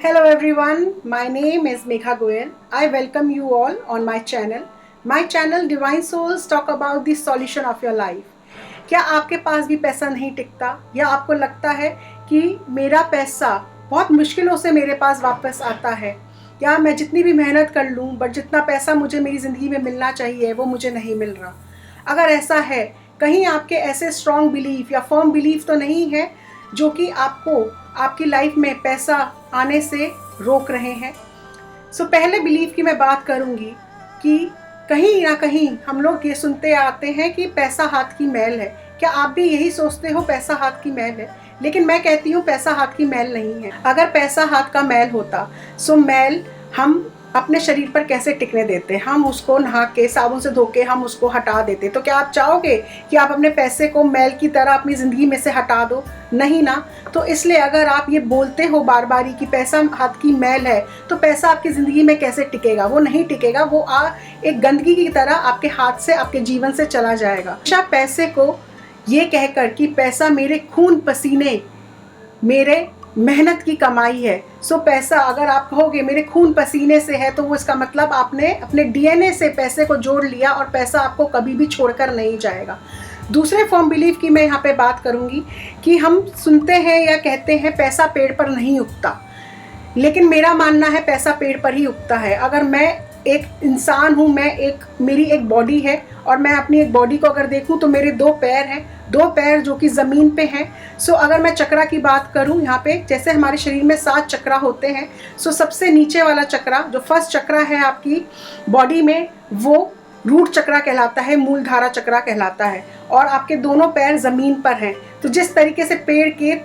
Hello everyone, my name is Megha Goyal. I welcome you all on my channel. My channel Divine Souls talk about the solution of your life. क्या आपके पास भी पैसा नहीं टिकता या आपको लगता है कि मेरा पैसा बहुत मुश्किलों से मेरे पास वापस आता है या मैं जितनी भी मेहनत कर लूँ बट जितना पैसा मुझे मेरी ज़िंदगी में मिलना चाहिए वो मुझे नहीं मिल रहा। अगर ऐसा है, कहीं आपके ऐसे स्ट्रॉन्ग बिलीफ या फर्म बिलीफ तो नहीं है जो कि आपको आपकी लाइफ में पैसा आने से रोक रहे हैं। पहले बिलीफ की मैं बात करूंगी कि कहीं ना कहीं हम लोग ये सुनते आते हैं कि पैसा हाथ की मैल है। क्या आप भी यही सोचते हो पैसा हाथ की मैल है? लेकिन मैं कहती हूँ पैसा हाथ की मैल नहीं है। अगर पैसा हाथ का मैल होता मैल हम अपने शरीर पर कैसे टिकने देते? हम उसको नहा के साबुन से धो के हम उसको हटा देते। तो क्या आप चाहोगे कि आप अपने पैसे को मैल की तरह अपनी ज़िंदगी में से हटा दो? नहीं ना। तो इसलिए अगर आप ये बोलते हो बार बार कि पैसा हाथ की मैल है तो पैसा आपकी ज़िंदगी में कैसे टिकेगा? वो नहीं टिकेगा। वो एक गंदगी की तरह आपके हाथ से, आपके जीवन से चला जाएगा। हमेशा पैसे को ये कहकर कि पैसा मेरे खून पसीने, मेरे मेहनत की कमाई है। पैसा अगर आप कहोगे मेरे खून पसीने से है तो वो इसका मतलब आपने अपने डीएनए से पैसे को जोड़ लिया और पैसा आपको कभी भी छोड़कर नहीं जाएगा। दूसरे फॉर्म बिलीफ की मैं यहाँ पे बात करूँगी कि हम सुनते हैं या कहते हैं पैसा पेड़ पर नहीं उगता, लेकिन मेरा मानना है पैसा पेड़ पर ही उगता है। अगर मैं एक इंसान हूँ, मेरी एक बॉडी है और मैं अपनी एक बॉडी को अगर देखूँ तो मेरे दो पैर हैं, दो पैर जो कि ज़मीन पे हैं। अगर मैं चक्रा की बात करूँ, यहाँ पे जैसे हमारे शरीर में 7 चक्रा होते हैं, सबसे नीचे वाला चक्रा जो फर्स्ट चक्रा है आपकी बॉडी में वो रूट चक्रा कहलाता है, मूलधारा चक्रा कहलाता है। और आपके दोनों पैर ज़मीन पर हैं। तो जिस तरीके से पेड़ के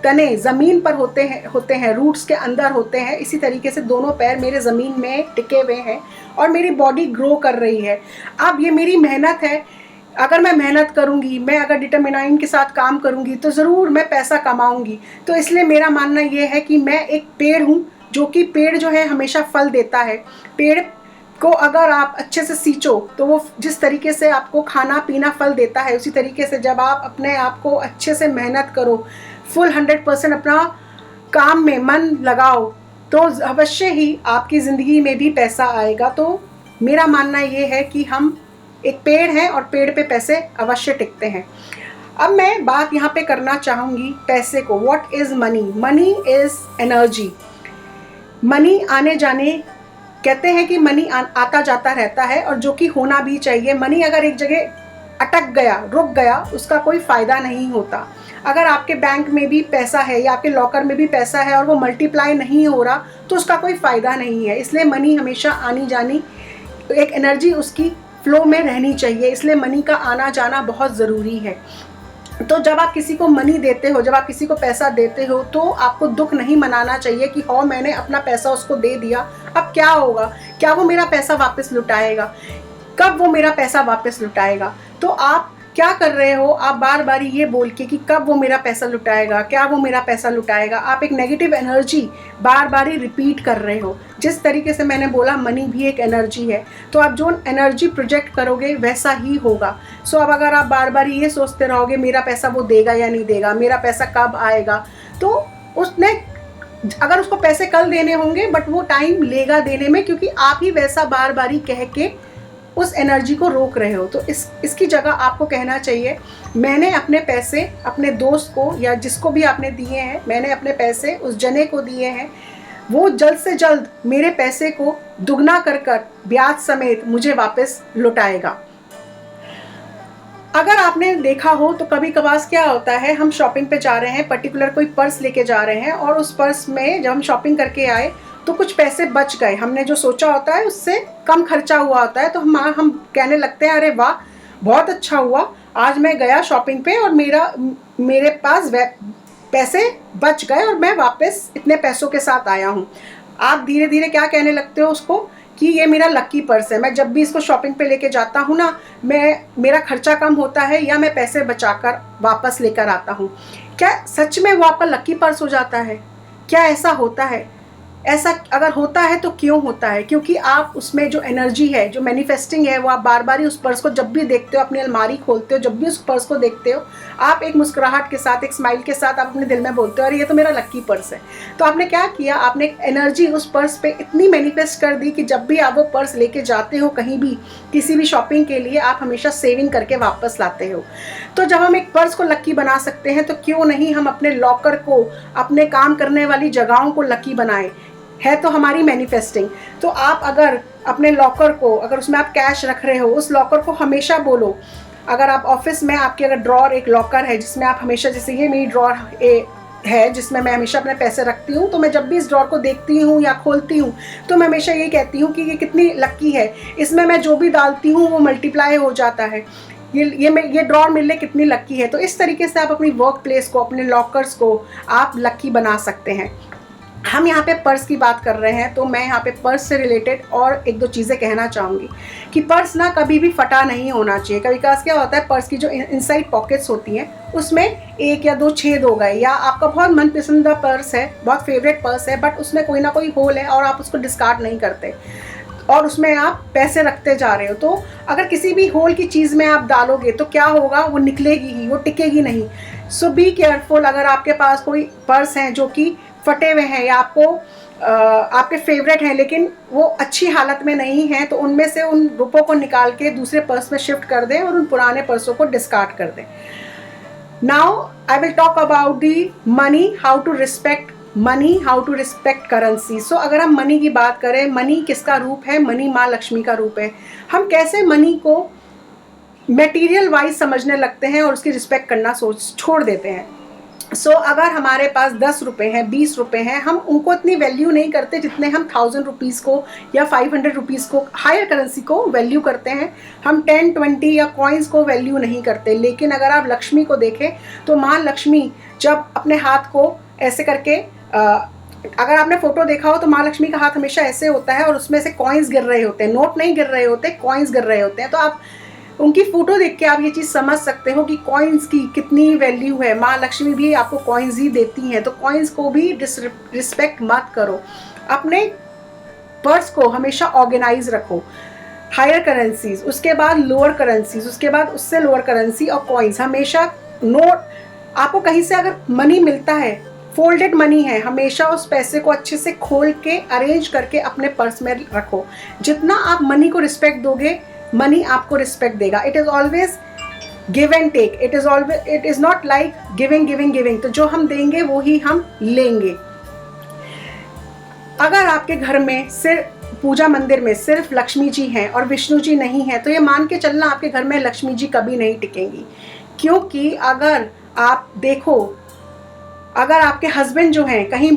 तने ज़मीन पर होते हैं, रूट्स के अंदर होते हैं, इसी तरीके से दोनों पैर मेरे ज़मीन में टिके हुए हैं और मेरी बॉडी ग्रो कर रही है। अब ये मेरी मेहनत है। अगर मैं मेहनत करूँगी, मैं अगर डिटरमिनाइन के साथ काम करूँगी तो ज़रूर मैं पैसा कमाऊँगी। तो इसलिए मेरा मानना ये है कि मैं एक पेड़ हूँ, जो कि पेड़ जो है हमेशा फल देता है। पेड़ को अगर आप अच्छे से सींचो तो वो जिस तरीके से आपको खाना पीना फल देता है, उसी तरीके से जब आप अपने आप को अच्छे से मेहनत करो, फुल 100% अपना काम में मन लगाओ, तो अवश्य ही आपकी ज़िंदगी में भी पैसा आएगा। तो मेरा मानना ये है कि हम एक पेड़ हैं और पेड़ पे पैसे अवश्य टिकते हैं। अब मैं बात यहाँ पे करना चाहूँगी पैसे को। What is money? Money is energy. Money आने जाने, कहते हैं कि मनी आता जाता रहता है और जो कि होना भी चाहिए। मनी अगर एक जगह अटक गया, रुक गया, उसका कोई फ़ायदा नहीं होता। अगर आपके बैंक में भी पैसा है या आपके लॉकर में भी पैसा है और वो मल्टीप्लाई नहीं हो रहा तो उसका कोई फ़ायदा नहीं है। इसलिए मनी हमेशा आनी जानी, एक एनर्जी उसकी फ्लो में रहनी चाहिए। इसलिए मनी का आना जाना बहुत ज़रूरी है। तो जब आप किसी को मनी देते हो, जब आप किसी को पैसा देते हो तो आपको दुख नहीं मनाना चाहिए कि हाँ मैंने अपना पैसा उसको दे दिया, अब क्या होगा? क्या वो मेरा पैसा वापस लुटाएगा? कब वो मेरा पैसा वापस लुटाएगा? तो आप क्या कर रहे हो? आप बार बार ये बोल के कि कब वो मेरा पैसा लुटाएगा, क्या वो मेरा पैसा लुटाएगा, आप एक नेगेटिव एनर्जी बार बार ही रिपीट कर रहे हो। जिस तरीके से मैंने बोला मनी भी एक एनर्जी है, तो आप जो एनर्जी प्रोजेक्ट करोगे वैसा ही होगा। अब अगर आप बार बार ये सोचते रहोगे मेरा पैसा वो देगा या नहीं देगा, मेरा पैसा कब आएगा, तो उसने अगर उसको पैसे कल देने होंगे बट वो टाइम लेगा देने में, क्योंकि आप ही वैसा बार बार ही कह के उस एनर्जी को रोक रहे हो। तो इसकी जगह आपको कहना चाहिए मैंने अपने पैसे अपने दोस्त को या जिसको भी आपने दिए हैं, मैंने अपने पैसे उस जने को दिए हैं, वो जल्द से जल्द मेरे पैसे को दुगना कर ब्याज समेत मुझे वापस लौटाएगा। अगर आपने देखा हो तो कभी कभार क्या होता है, हम शॉपिंग पे जा रहे हैं, पर्टिकुलर कोई पर्स लेके जा रहे हैं और उस पर्स में जब हम शॉपिंग करके आए तो कुछ पैसे बच गए। हमने जो सोचा होता है उससे कम खर्चा हुआ होता है, तो हम कहने लगते हैं अरे वाह बहुत अच्छा हुआ, आज मैं गया शॉपिंग पे और मेरे पास पैसे बच गए और मैं वापस इतने पैसों के साथ आया हूँ। आप धीरे धीरे क्या कहने लगते हो उसको कि ये मेरा लकी पर्स है, मैं जब भी इसको शॉपिंग पे लेके जाता हूँ ना, मेरा खर्चा कम होता है या मैं पैसे बचाकर वापस लेकर आता हूँ। क्या सच में वो आपका लकी पर्स हो जाता है? क्या ऐसा होता है? ऐसा अगर होता है तो क्यों होता है? क्योंकि आप उसमें जो एनर्जी है, जो मैनिफेस्टिंग है, वो आप बार बार ही उस पर्स को जब भी देखते हो, अपनी अलमारी खोलते हो, जब भी उस पर्स को देखते हो, आप एक मुस्कुराहट के साथ, एक स्माइल के साथ आप अपने दिल में बोलते हो अरे ये तो मेरा लक्की पर्स है। तो आपने क्या किया, आपने एक एनर्जी उस पर्स पे इतनी मैनिफेस्ट कर दी कि जब भी आप वो पर्स लेके जाते हो कहीं भी, किसी भी शॉपिंग के लिए, आप हमेशा सेविंग करके वापस लाते हो। तो जब हम एक पर्स को लकी बना सकते हैं तो क्यों नहीं हम अपने लॉकर को, अपने काम करने वाली जगहों को लकी बनाएं? है तो हमारी मैनिफेस्टिंग। तो आप अगर अपने लॉकर को, अगर उसमें आप कैश रख रहे हो, उस लॉकर को हमेशा बोलो, अगर आप ऑफिस में, आपके अगर ड्रॉर एक लॉकर है जिसमें आप हमेशा, जैसे ये मेरी ड्रॉर है जिसमें मैं हमेशा अपने पैसे रखती हूँ, तो मैं जब भी इस ड्रॉर को देखती हूँ या खोलती हूँ तो मैं हमेशा ये कहती हूँ कि ये कितनी लक्की है, इसमें मैं जो भी डालती हूँ वो मल्टीप्लाई हो जाता है, ये ड्रॉर मेरे लिए कितनी लक्की है। तो इस तरीके से आप अपनी वर्क प्लेस को, अपने लॉकर्स को आप लक्की बना सकते हैं। हम यहाँ पे पर्स की बात कर रहे हैं तो मैं यहाँ पे पर्स से रिलेटेड और एक दो चीज़ें कहना चाहूँगी कि पर्स ना कभी भी फटा नहीं होना चाहिए। कभी कभार क्या होता है, पर्स की जो इनसाइड पॉकेट्स होती हैं उसमें एक या दो छेद हो गए, या आपका बहुत मनपसंदा पर्स है, बहुत फेवरेट पर्स है, बट उसमें कोई ना कोई होल है और आप उसको डिस्कार्ड नहीं करते और उसमें आप पैसे रखते जा रहे हो। तो अगर किसी भी होल की चीज़ में आप डालोगे तो क्या होगा, वो निकलेगी ही, वो टिकेगी नहीं। सो बी केयरफुल। अगर आपके पास कोई पर्स हैं जो कि फटे हुए हैं या आपके फेवरेट हैं लेकिन वो अच्छी हालत में नहीं हैं, तो उनमें से उन रुपयों को निकाल के दूसरे पर्स में शिफ्ट कर दें और उन पुराने पर्सों को डिस्कार्ड कर दें। Now I will talk about the money, how to respect money, how to respect currency. So अगर हम मनी की बात करें, मनी किसका रूप है? मनी माँ लक्ष्मी का रूप है। हम कैसे मनी को मटेरियल वाइज समझने लगते हैं और उसकी रिस्पेक्ट करना छोड़ देते हैं। सो अगर हमारे पास 10 रुपये हैं, 20 रुपये हैं, हम उनको इतनी वैल्यू नहीं करते जितने हम 1000 रुपीज़ को या 500 रुपीज़ को, हायर करेंसी को वैल्यू करते हैं। हम 10, 20 या कॉइन्स को वैल्यू नहीं करते। लेकिन अगर आप लक्ष्मी को देखें तो माँ लक्ष्मी जब अपने हाथ को ऐसे करके, अगर आपने फोटो देखा हो तो माँ लक्ष्मी का हाथ हमेशा ऐसे होता है और उसमें से कॉइन्स गिर रहे होते हैं, नोट नहीं गिर रहे होते, कॉइन्स गिर रहे होते हैं। तो आप उनकी फ़ोटो देख के आप ये चीज़ समझ सकते हो कि कॉइन्स की कितनी वैल्यू है। माँ लक्ष्मी भी आपको कॉइन्स ही देती हैं, तो कॉइन्स को भी डिसरिस्पेक्ट मत करो। अपने पर्स को हमेशा ऑर्गेनाइज रखो। हायर करेंसीज, उसके बाद लोअर करेंसीज, उसके बाद उससे लोअर करेंसी और कॉइन्स। हमेशा नोट, आपको कहीं से अगर मनी मिलता है, फोल्डेड मनी है, हमेशा उस पैसे को अच्छे से खोल के अरेंज करके अपने पर्स में रखो। जितना आप मनी को रिस्पेक्ट दोगे, मनी आपको रिस्पेक्ट देगा। It is always give and take, it is not like giving. तो जो हम देंगे वो ही हम लेंगे। अगर आपके घर में सिर्फ पूजा मंदिर में सिर्फ लक्ष्मी जी हैं और विष्णु जी नहीं हैं, तो ये मान के चलना आपके घर में लक्ष्मी जी कभी नहीं टिकेंगी। क्योंकि अगर आप देखो, अगर आपके हस्बैंड जो हैं कहीं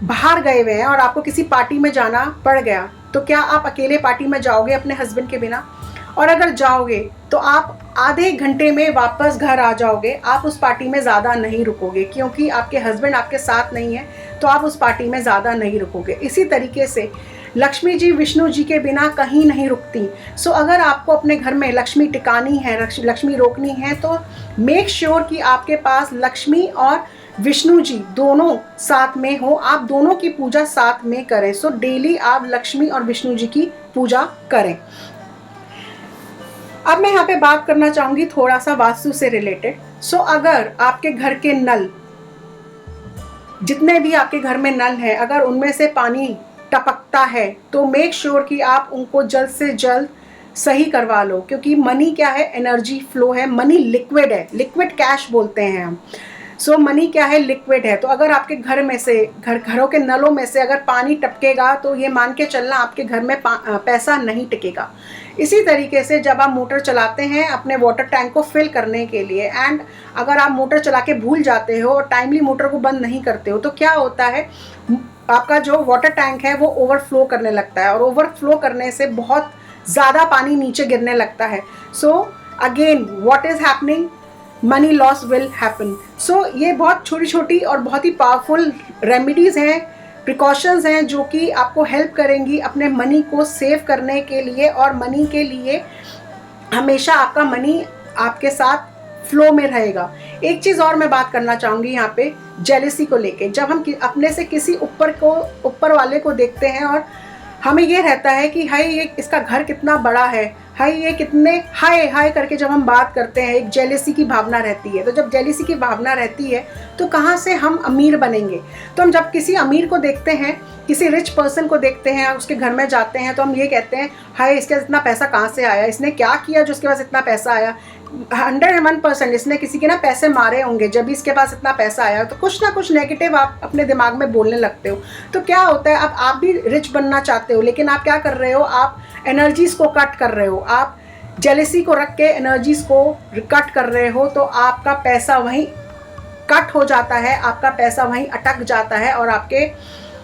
बाहर गए हुए हैं और आपको किसी पार्टी में जाना पड़ गया, तो क्या आप अकेले पार्टी में जाओगे अपने हस्बैंड के बिना? और अगर जाओगे तो आप आधे घंटे में वापस घर आ जाओगे, आप उस पार्टी में ज़्यादा नहीं रुकोगे, क्योंकि आपके हस्बैंड आपके साथ नहीं है तो आप उस पार्टी में ज़्यादा नहीं रुकोगे। इसी तरीके से लक्ष्मी जी विष्णु जी के बिना कहीं नहीं रुकती। सो अगर आपको अपने घर में लक्ष्मी टिकानी है, लक्ष्मी रोकनी है, तो मेक श्योर कि आपके पास लक्ष्मी और विष्णु जी दोनों साथ में हो, आप दोनों की पूजा साथ में करें। सो डेली आप लक्ष्मी और विष्णु जी की पूजा करें। अब मैं यहाँ पे बात करना चाहूँगी थोड़ा सा वास्तु से रिलेटेड। सो अगर आपके घर के नल, जितने भी आपके घर में नल हैं, अगर उनमें से पानी टपकता है तो मेक श्योर कि आप उनको जल्द से जल्द सही करवा लो। क्योंकि मनी क्या है? एनर्जी फ्लो है। मनी लिक्विड है, लिक्विड कैश बोलते हैं हम। सो मनी क्या है? लिक्विड है। तो अगर आपके घर में से, घरों के नलों में से अगर पानी टपकेगा तो ये मान के चलना आपके घर में पैसा नहीं टिकेगा। इसी तरीके से जब आप मोटर चलाते हैं अपने वाटर टैंक को फिल करने के लिए, एंड अगर आप मोटर चला के भूल जाते हो और टाइमली मोटर को बंद नहीं करते हो, तो क्या होता है, आपका जो वाटर टैंक है वो ओवरफ्लो करने लगता है और ओवरफ्लो करने से बहुत ज़्यादा पानी नीचे गिरने लगता है। So again what is happening? Money loss will happen. So ये बहुत छोटी छोटी और बहुत ही पावरफुल रेमेडीज़ हैं, प्रिकॉशंस हैं, जो कि आपको हेल्प करेंगी अपने मनी को सेव करने के लिए, और मनी के लिए हमेशा आपका मनी आपके साथ फ्लो में रहेगा। एक चीज़ और मैं बात करना चाहूँगी यहाँ पे जेलेसी को लेके। जब हम अपने से किसी ऊपर वाले को देखते हैं और हमें ये रहता है कि हाय ये इसका घर कितना बड़ा है, हाय ये कितने हाय हाय करके जब हम बात करते हैं, एक जेलेसी की भावना रहती है। तो जब जेलेसी की भावना रहती है तो कहाँ से हम अमीर बनेंगे। तो हम जब किसी अमीर को देखते हैं, किसी रिच पर्सन को देखते हैं, उसके घर में जाते हैं, तो हम ये कहते हैं हाय इसका इतना पैसा कहाँ से आया, इसने क्या किया जो उसके पास इतना पैसा आया। 101% इसने किसी के ना पैसे मारे होंगे जब भी इसके पास इतना पैसा आया। तो कुछ ना कुछ नेगेटिव आप अपने दिमाग में बोलने लगते हो। तो क्या होता है, अब आप भी रिच बनना चाहते हो, लेकिन आप क्या कर रहे हो, आप एनर्जीज़ को कट कर रहे हो, आप जेलेसी को रख के एनर्जीज़ को कट कर रहे हो। तो आपका पैसा वहीं कट हो जाता है, आपका पैसा वहीं अटक जाता है और आपके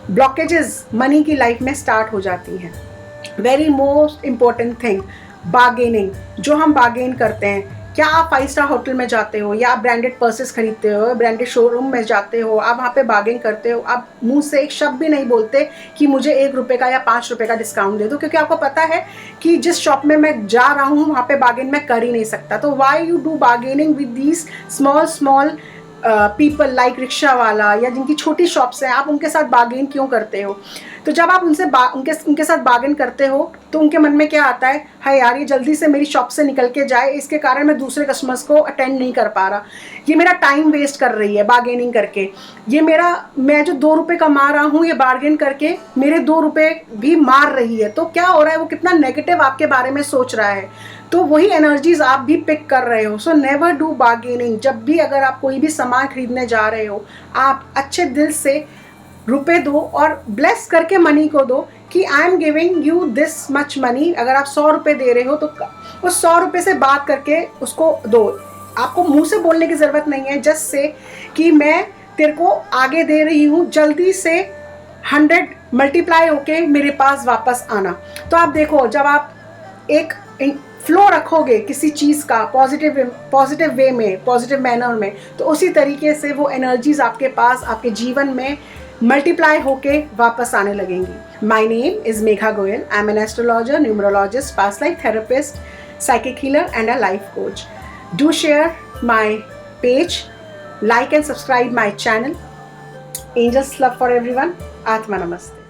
ब्लॉकेजेस मनी की लाइफ में स्टार्ट हो जाती हैं। Very most important thing, bargaining. जो हम बार्गेन करते हैं, क्या आप 5 स्टार होटल में जाते हो या आप ब्रांडेड पर्सेस खरीदते हो, ब्रांडेड शोरूम में जाते हो, आप वहाँ पे बार्गेन करते हो, आप मुंह से एक शब्द भी नहीं बोलते कि मुझे 1 रुपये का या 5 रुपये का डिस्काउंट दे दो, क्योंकि आपको पता है कि जिस शॉप में मैं जा रहा हूँ वहाँ पे बार्गेन मैं कर ही नहीं सकता। तो why you do bargaining with these small people like rickshaw वाला या जिनकी छोटी शॉप्स हैं, आप उनके साथ बार्गेन क्यों करते हो। तो जब आप उनके साथ बार्गेन करते हो तो उनके मन में क्या आता है, हाय यार ये जल्दी से मेरी शॉप से निकल के जाए, इसके कारण मैं दूसरे कस्टमर्स को अटेंड नहीं कर पा रहा, ये मेरा टाइम वेस्ट कर रही है बार्गेनिंग करके, ये मैं जो 2 रुपये कमा रहा हूँ ये बार्गेन करके मेरे 2 रुपये भी मार रही है। तो क्या हो रहा है, वो कितना नेगेटिव आपके बारे में सोच रहा है। तो वही एनर्जीज आप भी पिक कर रहे हो। So never do bargaining. जब भी अगर आप कोई भी सामान खरीदने जा रहे हो, आप अच्छे दिल से रुपए दो और ब्लेस करके मनी को दो कि I am giving you this much money. अगर आप 100 रुपये दे रहे हो तो उस 100 रुपये से बात करके उसको दो। आपको मुंह से बोलने की ज़रूरत नहीं है, जस्ट से कि मैं तेरे को आगे दे रही हूँ, जल्दी से 100 मल्टीप्लाई होके मेरे पास वापस आना। तो आप देखो, जब आप एक फ्लो रखोगे किसी चीज़ का पॉजिटिव वे में, पॉजिटिव मैनर में, तो उसी तरीके से वो एनर्जीज आपके पास आपके जीवन में मल्टीप्लाई होके वापस आने लगेंगी। My name is Megha Goyal. I am an astrologer, numerologist, past life therapist, psychic healer and a life coach. Do share my page, like and subscribe my channel. Angels love for everyone. Atma Namaste.